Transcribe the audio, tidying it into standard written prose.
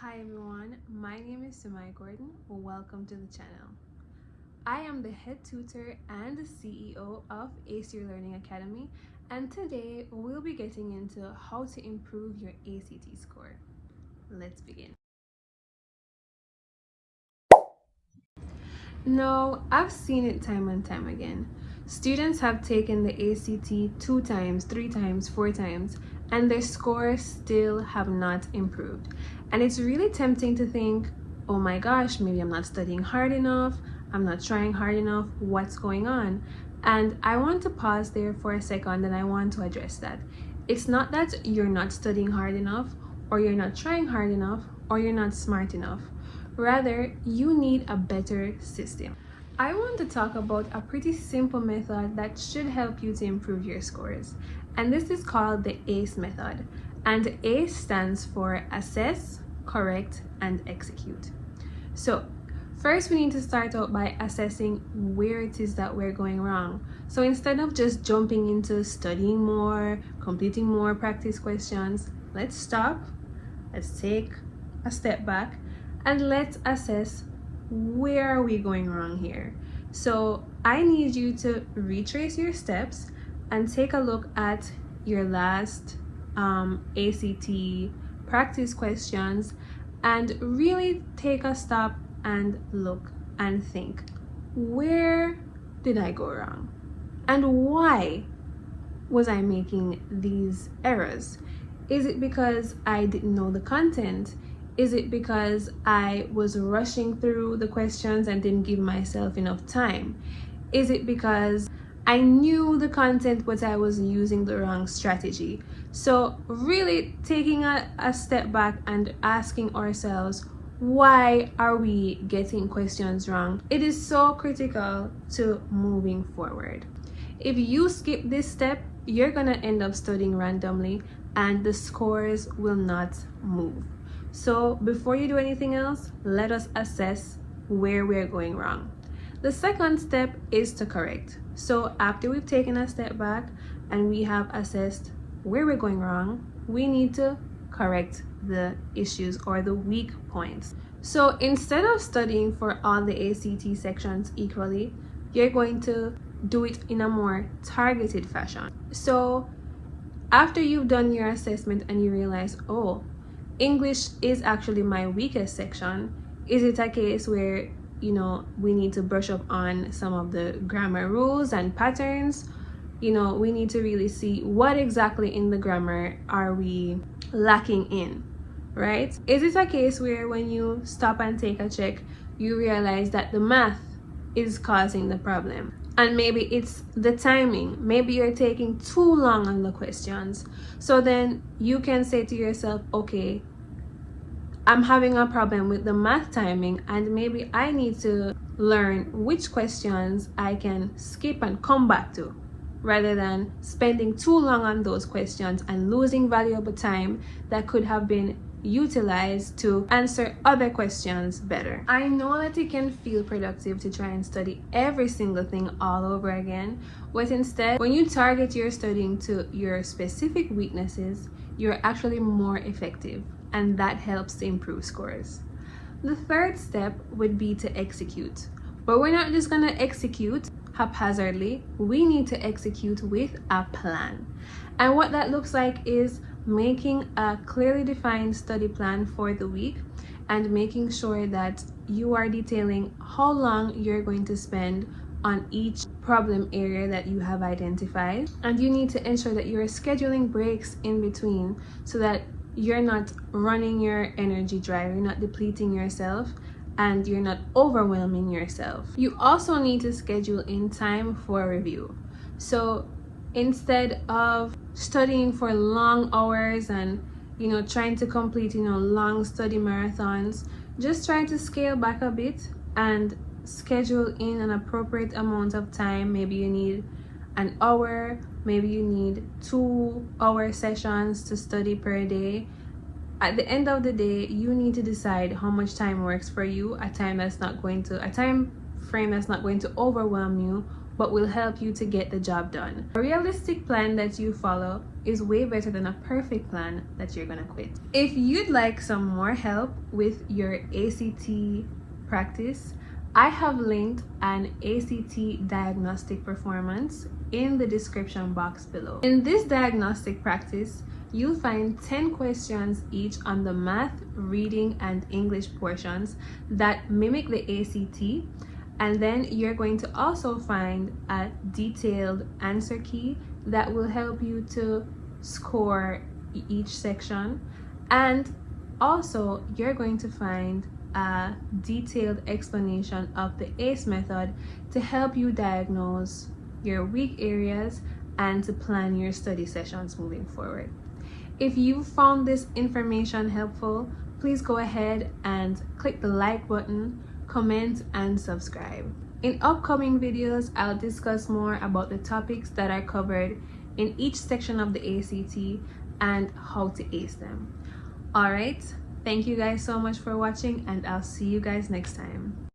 Hi everyone, my name is Sumai Gordon. Welcome to the channel. I am the head tutor and the CEO of ACU Learning Academy, and today we'll be getting into how to improve your ACT score. Let's begin. Now, I've seen it time and time again. Students have taken the ACT 2 times, 3 times, 4 times, and their scores still have not improved. And it's really tempting to think, oh my gosh, maybe I'm not studying hard enough, I'm not trying hard enough, what's going on? And I want to pause there for a second and I want to address that. It's not that you're not studying hard enough, or you're not trying hard enough, or you're not smart enough. Rather, you need a better system. I want to talk about a pretty simple method that should help you to improve your scores. And this is called the ACE method. And ACE stands for Assess, Correct, and Execute. So, first we need to start out by assessing where it is that we're going wrong. So instead of just jumping into studying more, completing more practice questions, let's stop, let's take a step back, and let's assess where are we going wrong here. So I need you to retrace your steps and take a look at your last ACT practice questions and really take a stop and look and think, where did I go wrong? And why was I making these errors? Is it because I didn't know the content? Is it because I was rushing through the questions and didn't give myself enough time? Is it because I knew the content but I was using the wrong strategy? So really taking a step back and asking ourselves, why are we getting questions wrong? It is so critical to moving forward. If you skip this step, you're gonna end up studying randomly and the scores will not move. So before you do anything else, let us assess where we're going wrong. The second step is to correct. So after we've taken a step back and we have assessed where we're going wrong, we need to correct the issues or the weak points. So instead of studying for all the ACT sections equally, you're going to do it in a more targeted fashion. So after you've done your assessment and you realize, oh, English is actually my weakest section, is it a case where, we need to brush up on some of the grammar rules and patterns? We need to really see what exactly in the grammar are we lacking in, right? Is it a case where when you stop and take a check, you realize that the math is causing the problem? And maybe it's the timing. Maybe you're taking too long on the questions. So then you can say to yourself, okay, I'm having a problem with the math timing, and maybe I need to learn which questions I can skip and come back to, rather than spending too long on those questions and losing valuable time that could have been utilized to answer other questions better. I know that it can feel productive to try and study every single thing all over again, but instead, when you target your studying to your specific weaknesses, you're actually more effective, and that helps to improve scores. The third step would be to execute. But we're not just going to execute haphazardly, we need to execute with a plan. And what that looks like is making a clearly defined study plan for the week and making sure that you are detailing how long you're going to spend on each problem area that you have identified. And you need to ensure that you're scheduling breaks in between so that you're not running your energy dry, you're not depleting yourself, and you're not overwhelming yourself. You also need to schedule in time for review. So instead of studying for long hours and trying to complete long study marathons, just try to scale back a bit and schedule in an appropriate amount of time. Maybe you need an hour, maybe you need 2-hour sessions to study per day. At the end of the day, you need to decide how much time works for you, a time frame that's not going to overwhelm you, but will help you to get the job done. A realistic plan that you follow is way better than a perfect plan that you're gonna quit. If you'd like some more help with your ACT practice, I have linked an ACT diagnostic performance in the description box below. In this diagnostic practice, you'll find 10 questions each on the math, reading, and English portions that mimic the ACT, and then you're going to also find a detailed answer key that will help you to score each section, and also you're going to find a detailed explanation of the ACE method to help you diagnose your weak areas and to plan your study sessions moving forward. If you found this information helpful, please go ahead and click the like button, comment, and subscribe. In upcoming videos, I'll discuss more about the topics that are covered in each section of the ACT and how to ace them. Alright, thank you guys so much for watching, and I'll see you guys next time.